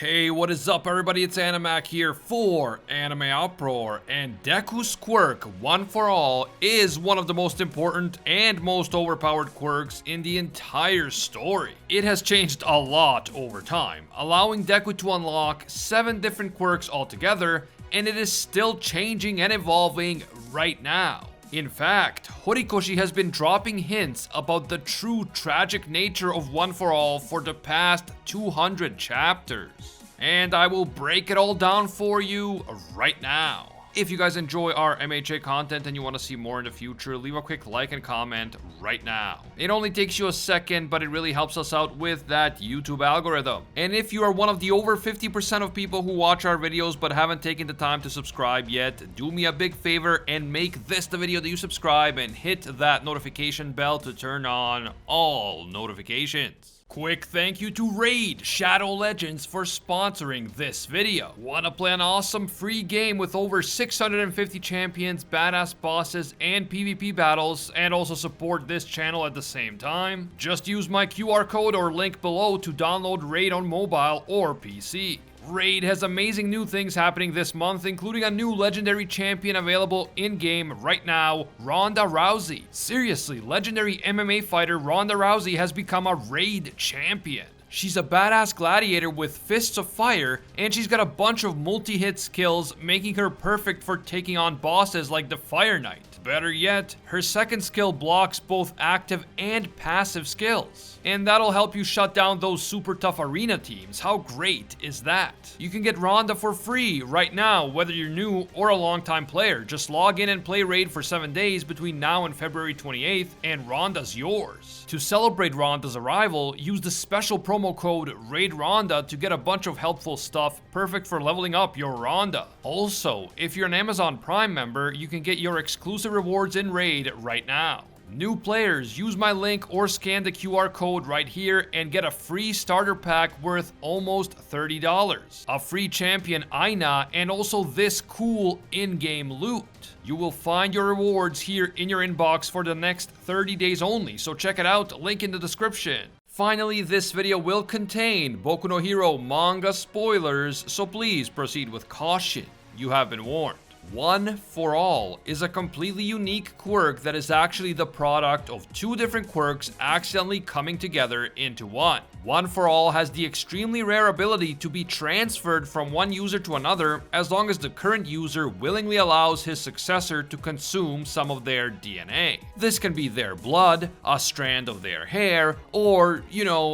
Hey, what is up everybody, it's Animac here for Anime Uproar, and Deku's quirk, One for All, is one of the most important and most overpowered quirks in the entire story. It has changed a lot over time, allowing Deku to unlock 7 different quirks altogether, and it is still changing and evolving right now. In fact, Horikoshi has been dropping hints about the true tragic nature of One for All for the past 200 chapters. And I will break it all down for you right now. If you guys enjoy our MHA content and you want to see more in the future, leave a quick like and comment right now. It only takes you a second, but it really helps us out with that YouTube algorithm. And if you are one of the over 50% of people who watch our videos but haven't taken the time to subscribe yet, do me a big favor and make this the video that you subscribe and hit that notification bell to turn on all notifications. Quick thank you to Raid Shadow Legends for sponsoring this video. Wanna play an awesome free game with over 650 champions, badass bosses, and PvP battles, and also support this channel at the same time? Just use my QR code or link below to download Raid on mobile or PC. Raid has amazing new things happening this month, including a new legendary champion available in-game right now, Ronda Rousey. Seriously, legendary MMA fighter Ronda Rousey has become a Raid champion. She's a badass gladiator with fists of fire, and she's got a bunch of multi-hit skills, making her perfect for taking on bosses like the Fire Knight. Better yet, her second skill blocks both active and passive skills. And that'll help you shut down those super tough arena teams. How great is that? You can get Ronda for free right now, whether you're new or a long-time player. Just log in and play Raid for 7 days between now and February 28th, and Ronda's yours. To celebrate Ronda's arrival, use the special promo code RAIDRONDA to get a bunch of helpful stuff perfect for leveling up your Ronda. Also, if you're an Amazon Prime member, you can get your exclusive rewards in Raid right now. New players, use my link or scan the QR code right here and get a free starter pack worth almost $30. A free champion Aina, and also this cool in-game loot. You will find your rewards here in your inbox for the next 30 days only, so check it out, link in the description. Finally, this video will contain Boku no Hero manga spoilers, so please proceed with caution. You have been warned. One for All is a completely unique quirk that is actually the product of 2 different quirks accidentally coming together into one. One for All has the extremely rare ability to be transferred from one user to another as long as the current user willingly allows his successor to consume some of their DNA. This can be their blood, a strand of their hair, or,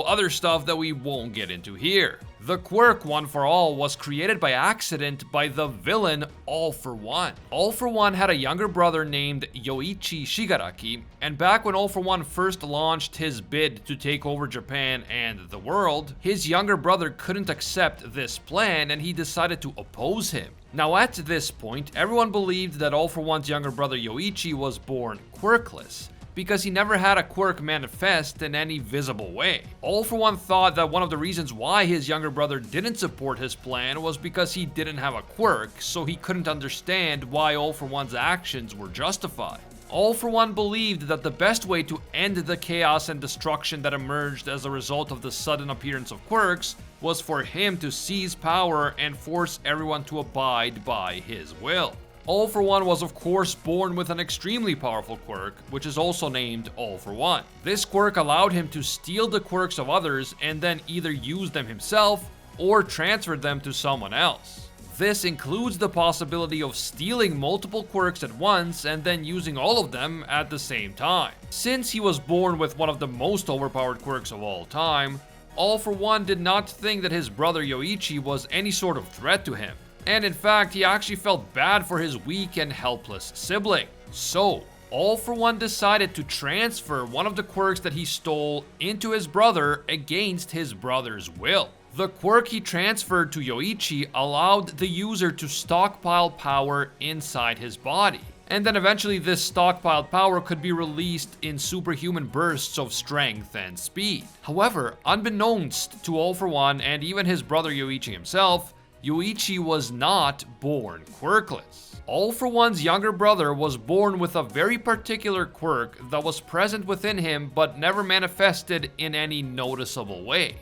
other stuff that we won't get into here. The quirk One for All was created by accident by the villain All for One. All for One had a younger brother named Yoichi Shigaraki, and back when All for One first launched his bid to take over Japan and the world, his younger brother couldn't accept this plan and he decided to oppose him. Now at this point, everyone believed that All for One's younger brother Yoichi was born quirkless, because he never had a quirk manifest in any visible way. All for One thought that one of the reasons why his younger brother didn't support his plan was because he didn't have a quirk, so he couldn't understand why All for One's actions were justified. All for One believed that the best way to end the chaos and destruction that emerged as a result of the sudden appearance of quirks was for him to seize power and force everyone to abide by his will. All for One was of course born with an extremely powerful quirk, which is also named All for One. This quirk allowed him to steal the quirks of others and then either use them himself or transfer them to someone else. This includes the possibility of stealing multiple quirks at once and then using all of them at the same time. Since he was born with one of the most overpowered quirks of all time, All for One did not think that his brother Yoichi was any sort of threat to him. And in fact, he actually felt bad for his weak and helpless sibling. So, All for One decided to transfer one of the quirks that he stole into his brother against his brother's will. The quirk he transferred to Yoichi allowed the user to stockpile power inside his body. And then eventually this stockpiled power could be released in superhuman bursts of strength and speed. However, unbeknownst to All for One and even his brother Yoichi himself, Yoichi was not born quirkless. All for One's younger brother was born with a very particular quirk that was present within him but never manifested in any noticeable way.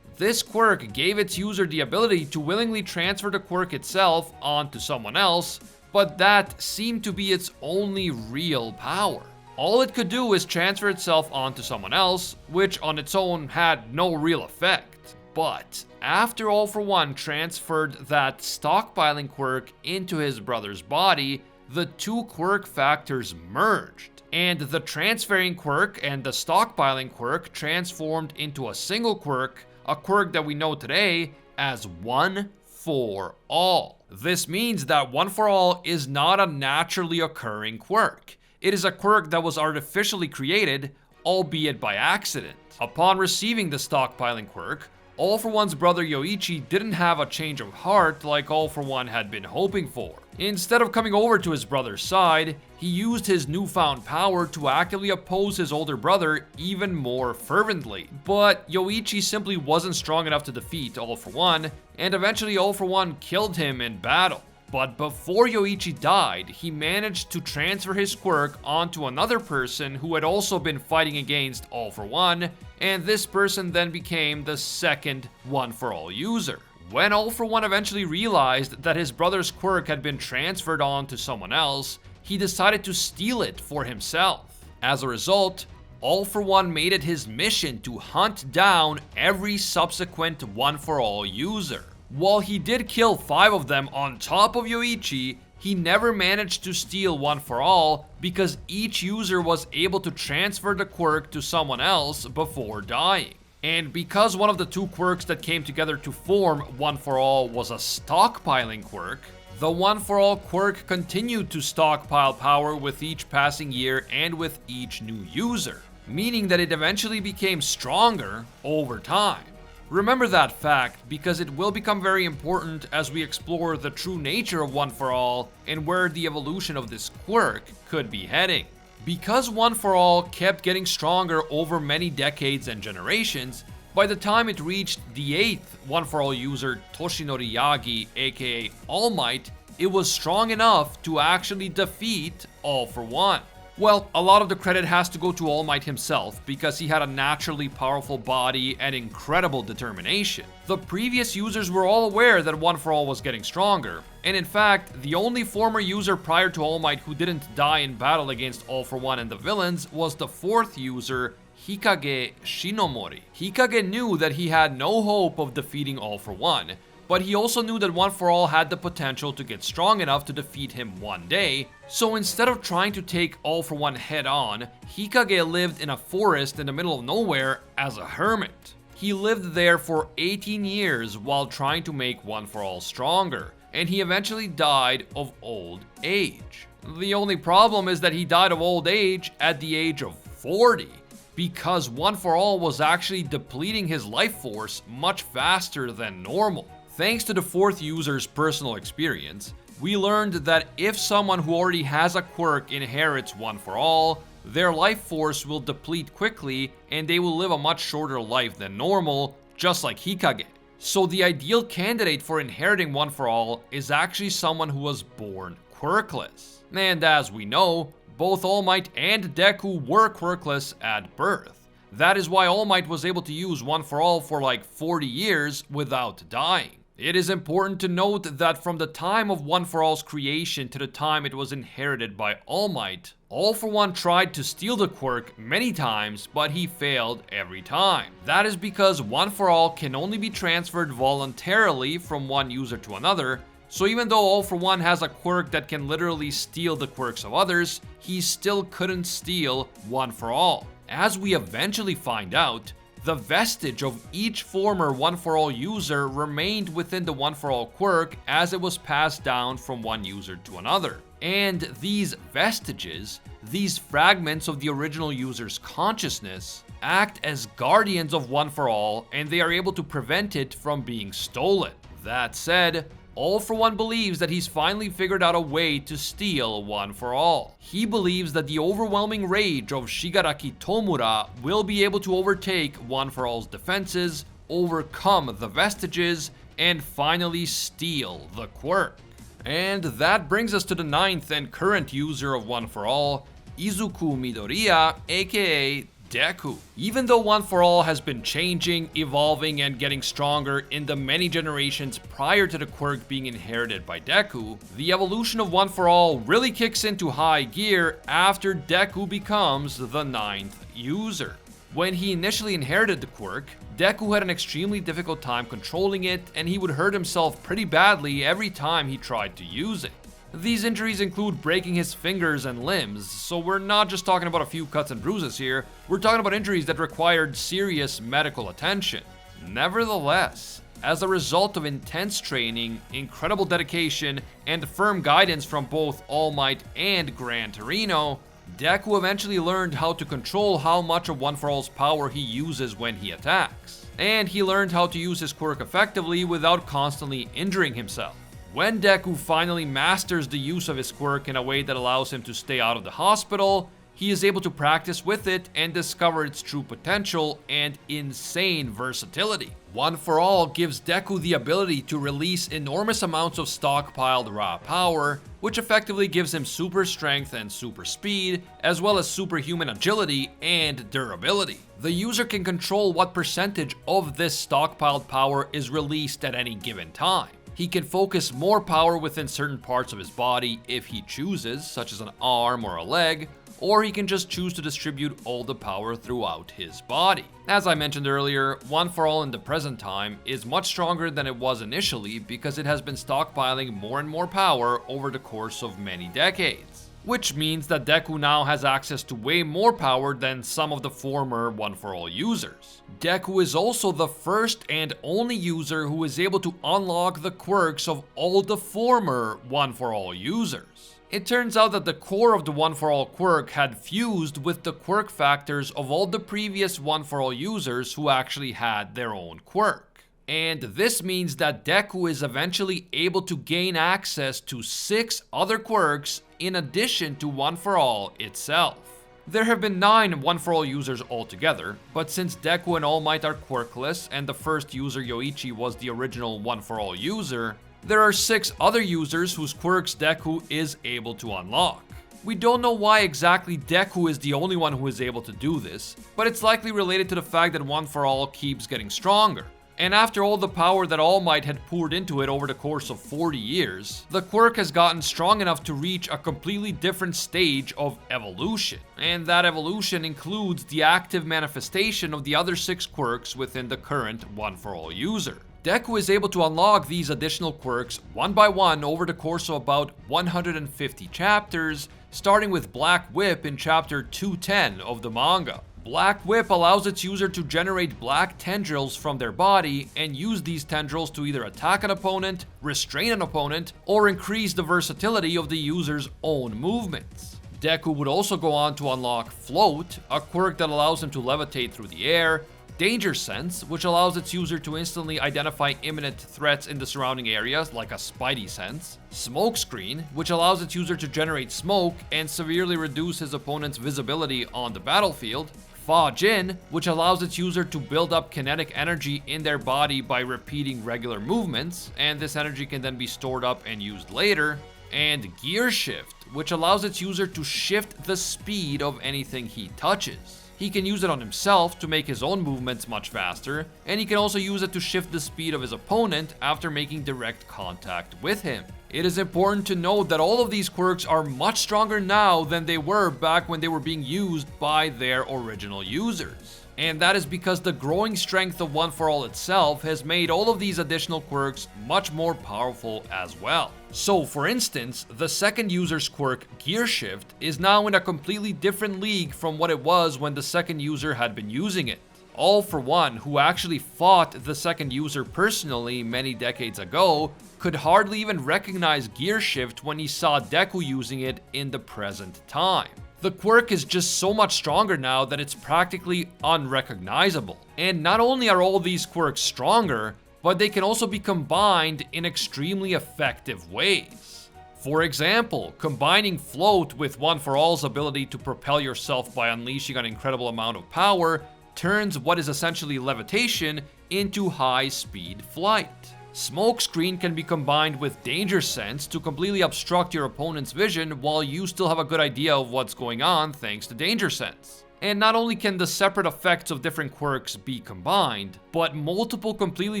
This quirk gave its user the ability to willingly transfer the quirk itself onto someone else, but that seemed to be its only real power. All it could do is transfer itself onto someone else, which on its own had no real effect. But after All For One transferred that stockpiling quirk into his brother's body, the two quirk factors merged, and the transferring quirk and the stockpiling quirk transformed into a single quirk, a quirk that we know today as One For All. This means that One For All is not a naturally occurring quirk. It is a quirk that was artificially created, albeit by accident. Upon receiving the stockpiling quirk, All For One's brother Yoichi didn't have a change of heart like All For One had been hoping for. Instead of coming over to his brother's side, he used his newfound power to actively oppose his older brother even more fervently. But Yoichi simply wasn't strong enough to defeat All For One, and eventually All For One killed him in battle. But before Yoichi died, he managed to transfer his quirk onto another person who had also been fighting against All For One, and this person then became the second One For All user. When All For One eventually realized that his brother's quirk had been transferred on to someone else, he decided to steal it for himself. As a result, All For One made it his mission to hunt down every subsequent One For All user. While he did kill 5 of them on top of Yoichi, he never managed to steal One For All because each user was able to transfer the quirk to someone else before dying. And because one of the two quirks that came together to form One For All was a stockpiling quirk, the One For All quirk continued to stockpile power with each passing year and with each new user, meaning that it eventually became stronger over time. Remember that fact because it will become very important as we explore the true nature of One For All and where the evolution of this quirk could be heading. Because One For All kept getting stronger over many decades and generations, by the time it reached the 8th One For All user, Toshinori Yagi, aka All Might, it was strong enough to actually defeat All For One. Well, a lot of the credit has to go to All Might himself because he had a naturally powerful body and incredible determination. The previous users were all aware that One For All was getting stronger, and in fact, the only former user prior to All Might who didn't die in battle against All For One and the villains was the 4th user, Hikage Shinomori. Hikage knew that he had no hope of defeating All For One, but he also knew that One For All had the potential to get strong enough to defeat him one day, so instead of trying to take All For One head on, Hikage lived in a forest in the middle of nowhere as a hermit. He lived there for 18 years while trying to make One For All stronger, and he eventually died of old age. The only problem is that he died of old age at the age of 40, because One For All was actually depleting his life force much faster than normal. Thanks to the 4th user's personal experience, we learned that if someone who already has a quirk inherits One For All, their life force will deplete quickly and they will live a much shorter life than normal, just like Hikage. So the ideal candidate for inheriting One For All is actually someone who was born quirkless. And as we know, both All Might and Deku were quirkless at birth. That is why All Might was able to use One For All for like 40 years without dying. It is important to note that from the time of One For All's creation to the time it was inherited by All Might, All For One tried to steal the quirk many times, but he failed every time. That is because One For All can only be transferred voluntarily from one user to another, so even though All For One has a quirk that can literally steal the quirks of others, he still couldn't steal One For All. As we eventually find out, the vestige of each former One For All user remained within the One For All quirk as it was passed down from one user to another. And these vestiges, these fragments of the original user's consciousness, act as guardians of One For All, and they are able to prevent it from being stolen. That said, All For One believes that he's finally figured out a way to steal One For All. He believes that the overwhelming rage of Shigaraki Tomura will be able to overtake One For All's defenses, overcome the vestiges, and finally steal the quirk. And that brings us to the 9th and current user of One For All, Izuku Midoriya, aka Deku. Even though One For All has been changing, evolving, and getting stronger in the many generations prior to the quirk being inherited by Deku, the evolution of One For All really kicks into high gear after Deku becomes the 9th user. When he initially inherited the quirk, Deku had an extremely difficult time controlling it, and he would hurt himself pretty badly every time he tried to use it. These injuries include breaking his fingers and limbs, so we're not just talking about a few cuts and bruises here, we're talking about injuries that required serious medical attention. Nevertheless, as a result of intense training, incredible dedication, and firm guidance from both All Might and Gran Torino, Deku eventually learned how to control how much of One For All's power he uses when he attacks. And he learned how to use his quirk effectively without constantly injuring himself. When Deku finally masters the use of his quirk in a way that allows him to stay out of the hospital, he is able to practice with it and discover its true potential and insane versatility. One For All gives Deku the ability to release enormous amounts of stockpiled raw power, which effectively gives him super strength and super speed, as well as superhuman agility and durability. The user can control what percentage of this stockpiled power is released at any given time. He can focus more power within certain parts of his body if he chooses, such as an arm or a leg, or he can just choose to distribute all the power throughout his body. As I mentioned earlier, One For All in the present time is much stronger than it was initially because it has been stockpiling more and more power over the course of many decades. Which means that Deku now has access to way more power than some of the former One For All users. Deku is also the first and only user who is able to unlock the quirks of all the former One For All users. It turns out that the core of the One For All quirk had fused with the quirk factors of all the previous One For All users who actually had their own quirk. And this means that Deku is eventually able to gain access to 6 other quirks in addition to One For All itself. There have been 9 One For All users altogether, but since Deku and All Might are quirkless and the first user Yoichi was the original One For All user, there are 6 other users whose quirks Deku is able to unlock. We don't know why exactly Deku is the only one who is able to do this, but it's likely related to the fact that One For All keeps getting stronger. And after all the power that All Might had poured into it over the course of 40 years, the quirk has gotten strong enough to reach a completely different stage of evolution. And that evolution includes the active manifestation of the other 6 quirks within the current One For All user. Deku is able to unlock these additional quirks one by one over the course of about 150 chapters, starting with Black Whip in chapter 210 of the manga. Black Whip allows its user to generate black tendrils from their body and use these tendrils to either attack an opponent, restrain an opponent, or increase the versatility of the user's own movements. Deku would also go on to unlock Float, a quirk that allows him to levitate through the air, Danger Sense, which allows its user to instantly identify imminent threats in the surrounding areas, like a Spidey sense. Smokescreen, which allows its user to generate smoke and severely reduce his opponent's visibility on the battlefield. Fa-Jin, which allows its user to build up kinetic energy in their body by repeating regular movements, and this energy can then be stored up and used later. And Gear Shift, which allows its user to shift the speed of anything he touches. He can use it on himself to make his own movements much faster, and he can also use it to shift the speed of his opponent after making direct contact with him. It is important to note that all of these quirks are much stronger now than they were back when they were being used by their original users. And that is because the growing strength of One For All itself has made all of these additional quirks much more powerful as well. So for instance, the second user's quirk, Gear Shift, is now in a completely different league from what it was when the second user had been using it. All For One, who actually fought the second user personally many decades ago, could hardly even recognize Gear Shift when he saw Deku using it in the present time. The quirk is just so much stronger now that it's practically unrecognizable. And not only are all these quirks stronger, but they can also be combined in extremely effective ways. For example, combining Float with One For All's ability to propel yourself by unleashing an incredible amount of power turns what is essentially levitation into high-speed flight. Smokescreen can be combined with Danger Sense to completely obstruct your opponent's vision while you still have a good idea of what's going on thanks to Danger Sense. And not only can the separate effects of different quirks be combined, but multiple completely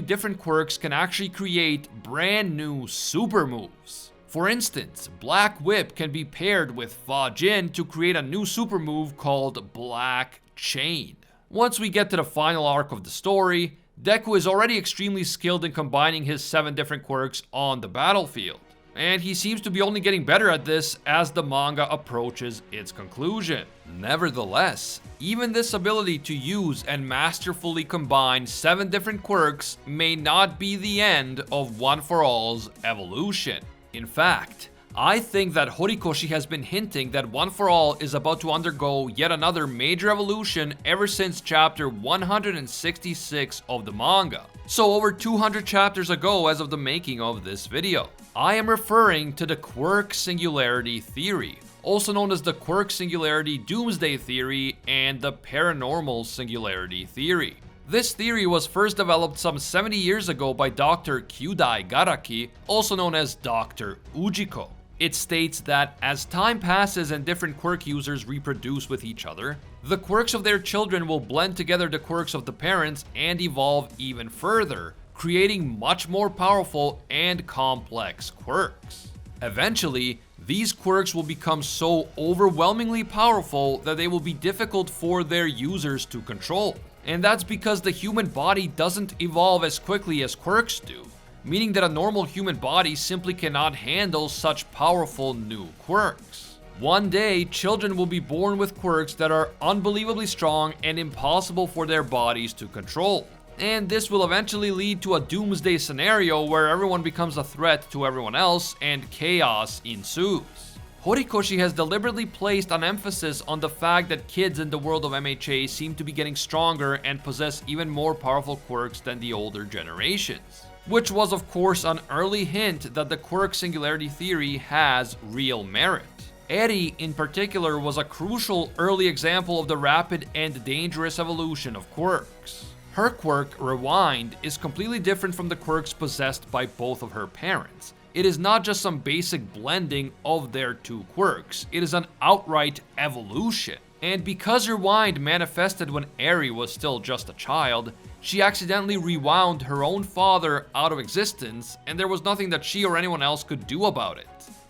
different quirks can actually create brand new super moves. For instance, Black Whip can be paired with Fa Jin to create a new super move called Black Chain. Once we get to the final arc of the story, Deku is already extremely skilled in combining his 7 different quirks on the battlefield. And he seems to be only getting better at this as the manga approaches its conclusion. Nevertheless, even this ability to use and masterfully combine 7 different quirks may not be the end of One For All's evolution. In fact, I think that Horikoshi has been hinting that One For All is about to undergo yet another major evolution ever since chapter 166 of the manga. So over 200 chapters ago as of the making of this video. I am referring to the Quirk Singularity theory, also known as the Quirk Singularity Doomsday theory and the Paranormal Singularity theory. This theory was first developed some 70 years ago by Dr. Kyudai Garaki, also known as Dr. Ujiko. It states that as time passes and different quirk users reproduce with each other, the quirks of their children will blend together the quirks of the parents and evolve even further, creating much more powerful and complex quirks. Eventually, these quirks will become so overwhelmingly powerful that they will be difficult for their users to control. And that's because the human body doesn't evolve as quickly as quirks do, meaning that a normal human body simply cannot handle such powerful new quirks. One day, children will be born with quirks that are unbelievably strong and impossible for their bodies to control. And this will eventually lead to a doomsday scenario where everyone becomes a threat to everyone else and chaos ensues. Horikoshi has deliberately placed an emphasis on the fact that kids in the world of MHA seem to be getting stronger and possess even more powerful quirks than the older generations. Which was of course an early hint that the Quirk Singularity theory has real merit. Eri in particular was a crucial early example of the rapid and dangerous evolution of quirks. Her quirk, Rewind, is completely different from the quirks possessed by both of her parents. It is not just some basic blending of their 2 quirks, it is an outright evolution. And because Rewind manifested when Eri was still just a child, she accidentally rewound her own father out of existence, and there was nothing that she or anyone else could do about it.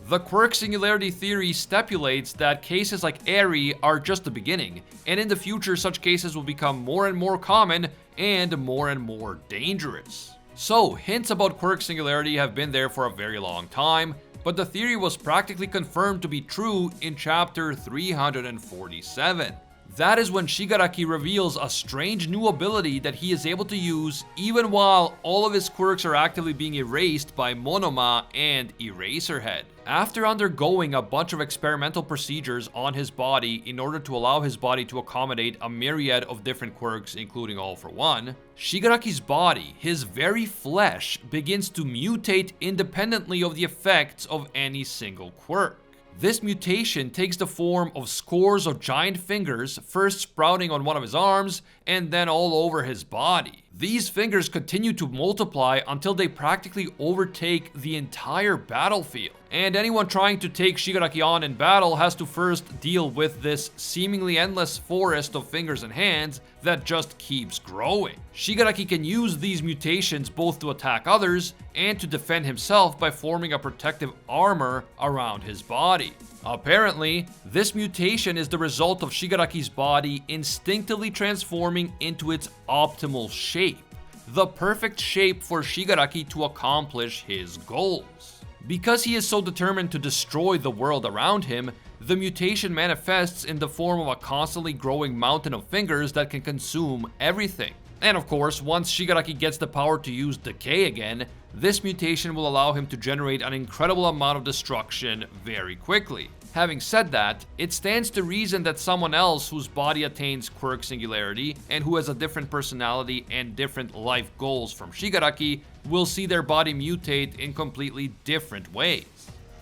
The Quirk Singularity theory stipulates that cases like Eri are just the beginning, and in the future such cases will become more and more common and more dangerous. So, hints about Quirk Singularity have been there for a very long time, but the theory was practically confirmed to be true in chapter 347. That is when Shigaraki reveals a strange new ability that he is able to use even while all of his quirks are actively being erased by Monoma and Eraserhead. After undergoing a bunch of experimental procedures on his body in order to allow his body to accommodate a myriad of different quirks, including All For One, Shigaraki's body, his very flesh, begins to mutate independently of the effects of any single quirk. This mutation takes the form of scores of giant fingers, first sprouting on one of his arms, and then all over his body. These fingers continue to multiply until they practically overtake the entire battlefield. And anyone trying to take Shigaraki on in battle has to first deal with this seemingly endless forest of fingers and hands that just keeps growing. Shigaraki can use these mutations both to attack others and to defend himself by forming a protective armor around his body. Apparently, this mutation is the result of Shigaraki's body instinctively transforming into its optimal shape, the perfect shape for Shigaraki to accomplish his goals. Because he is so determined to destroy the world around him, the mutation manifests in the form of a constantly growing mountain of fingers that can consume everything. And of course, once Shigaraki gets the power to use Decay again, this mutation will allow him to generate an incredible amount of destruction very quickly. Having said that, it stands to reason that someone else whose body attains Quirk Singularity and who has a different personality and different life goals from Shigaraki will see their body mutate in completely different ways.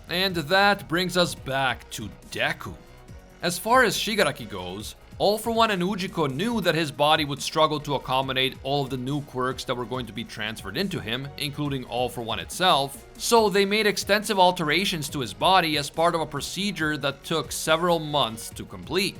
And that brings us back to Deku. As far as Shigaraki goes, All For One and Ujiko knew that his body would struggle to accommodate all of the new quirks that were going to be transferred into him, including All For One itself, so they made extensive alterations to his body as part of a procedure that took several months to complete.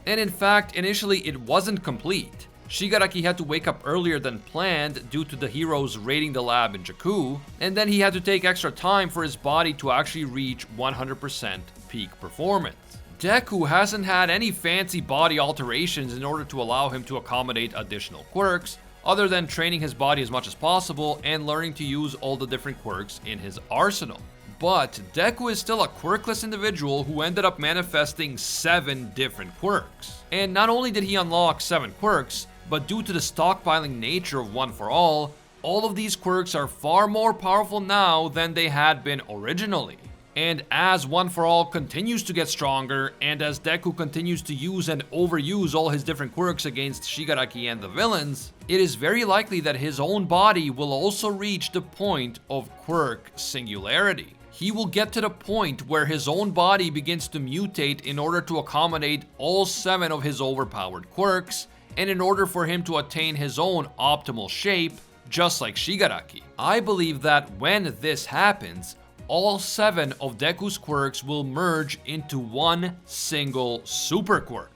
And in fact, initially it wasn't complete. Shigaraki had to wake up earlier than planned due to the heroes raiding the lab in Jakku, and then he had to take extra time for his body to actually reach 100% peak performance. Deku hasn't had any fancy body alterations in order to allow him to accommodate additional quirks, other than training his body as much as possible and learning to use all the different quirks in his arsenal. But Deku is still a quirkless individual who ended up manifesting 7 different quirks. And not only did he unlock 7 quirks, but due to the stockpiling nature of One For All of these quirks are far more powerful now than they had been originally. And as One For All continues to get stronger, and as Deku continues to use and overuse all his different quirks against Shigaraki and the villains, it is very likely that his own body will also reach the point of Quirk Singularity. He will get to the point where his own body begins to mutate in order to accommodate all 7 of his overpowered quirks, and in order for him to attain his own optimal shape, just like Shigaraki. I believe that when this happens, all 7 of Deku's quirks will merge into one single super quirk.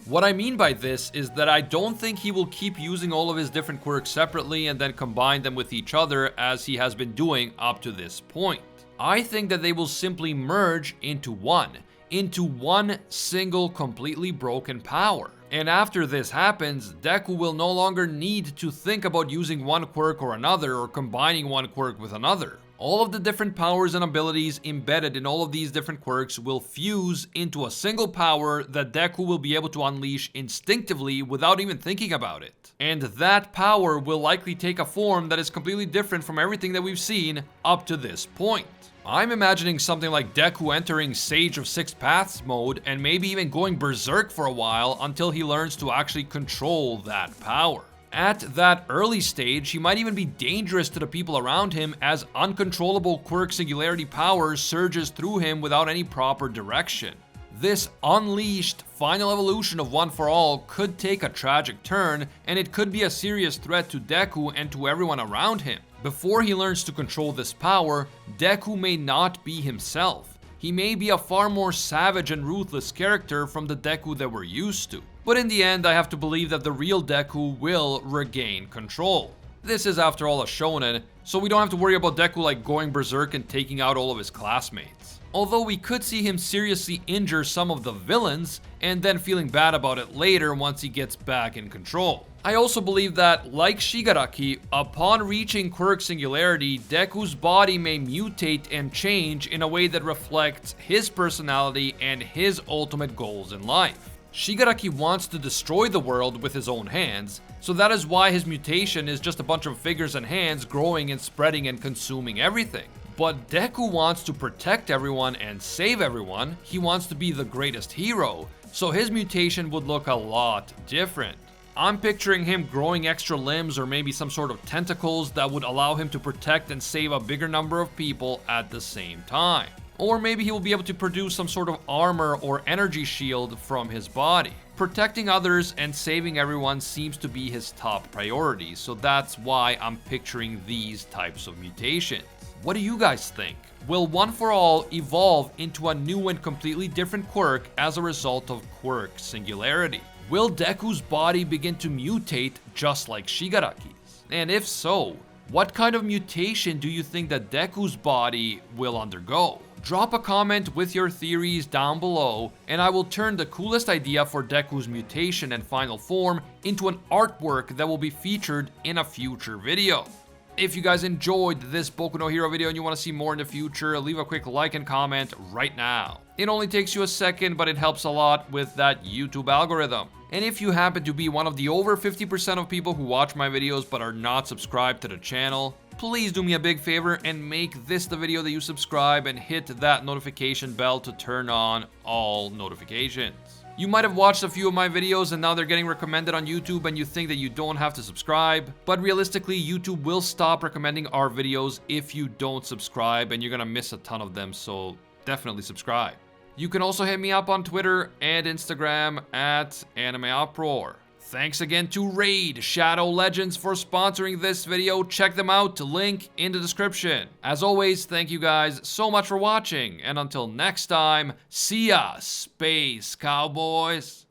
What I mean by this is that I don't think he will keep using all of his different quirks separately and then combine them with each other as he has been doing up to this point. I think that they will simply merge into one single completely broken power. And after this happens, Deku will no longer need to think about using one quirk or another or combining one quirk with another. All of the different powers and abilities embedded in all of these different quirks will fuse into a single power that Deku will be able to unleash instinctively without even thinking about it. And that power will likely take a form that is completely different from everything that we've seen up to this point. I'm imagining something like Deku entering Sage of Six Paths mode and maybe even going berserk for a while until he learns to actually control that power. At that early stage, he might even be dangerous to the people around him as uncontrollable Quirk Singularity power surges through him without any proper direction. This unleashed final evolution of One For All could take a tragic turn, and it could be a serious threat to Deku and to everyone around him. Before he learns to control this power, Deku may not be himself. He may be a far more savage and ruthless character from the Deku that we're used to. But in the end, I have to believe that the real Deku will regain control. This is, after all, a shonen, so we don't have to worry about Deku like going berserk and taking out all of his classmates. Although we could see him seriously injure some of the villains, and then feeling bad about it later once he gets back in control. I also believe that, like Shigaraki, upon reaching Quirk Singularity, Deku's body may mutate and change in a way that reflects his personality and his ultimate goals in life. Shigaraki wants to destroy the world with his own hands, so that is why his mutation is just a bunch of fingers and hands growing and spreading and consuming everything. But Deku wants to protect everyone and save everyone. He wants to be the greatest hero, so his mutation would look a lot different. I'm picturing him growing extra limbs or maybe some sort of tentacles that would allow him to protect and save a bigger number of people at the same time. Or maybe he will be able to produce some sort of armor or energy shield from his body. Protecting others and saving everyone seems to be his top priority, so that's why I'm picturing these types of mutations. What do you guys think? Will One For All evolve into a new and completely different quirk as a result of Quirk Singularity? Will Deku's body begin to mutate just like Shigaraki's? And if so, what kind of mutation do you think that Deku's body will undergo? Drop a comment with your theories down below, and I will turn the coolest idea for Deku's mutation and final form into an artwork that will be featured in a future video. If you guys enjoyed this Boku no Hero video and you want to see more in the future, leave a quick like and comment right now. It only takes you a second, but it helps a lot with that YouTube algorithm. And if you happen to be one of the over 50% of people who watch my videos but are not subscribed to the channel, please do me a big favor and make this the video that you subscribe and hit that notification bell to turn on all notifications. You might have watched a few of my videos and now they're getting recommended on YouTube and you think that you don't have to subscribe, but realistically YouTube will stop recommending our videos if you don't subscribe and you're gonna miss a ton of them, so definitely subscribe. You can also hit me up on Twitter and Instagram at AnimeUproar. Thanks again to Raid Shadow Legends for sponsoring this video. Check them out, link in the description. As always, thank you guys so much for watching, and until next time, see ya, Space Cowboys!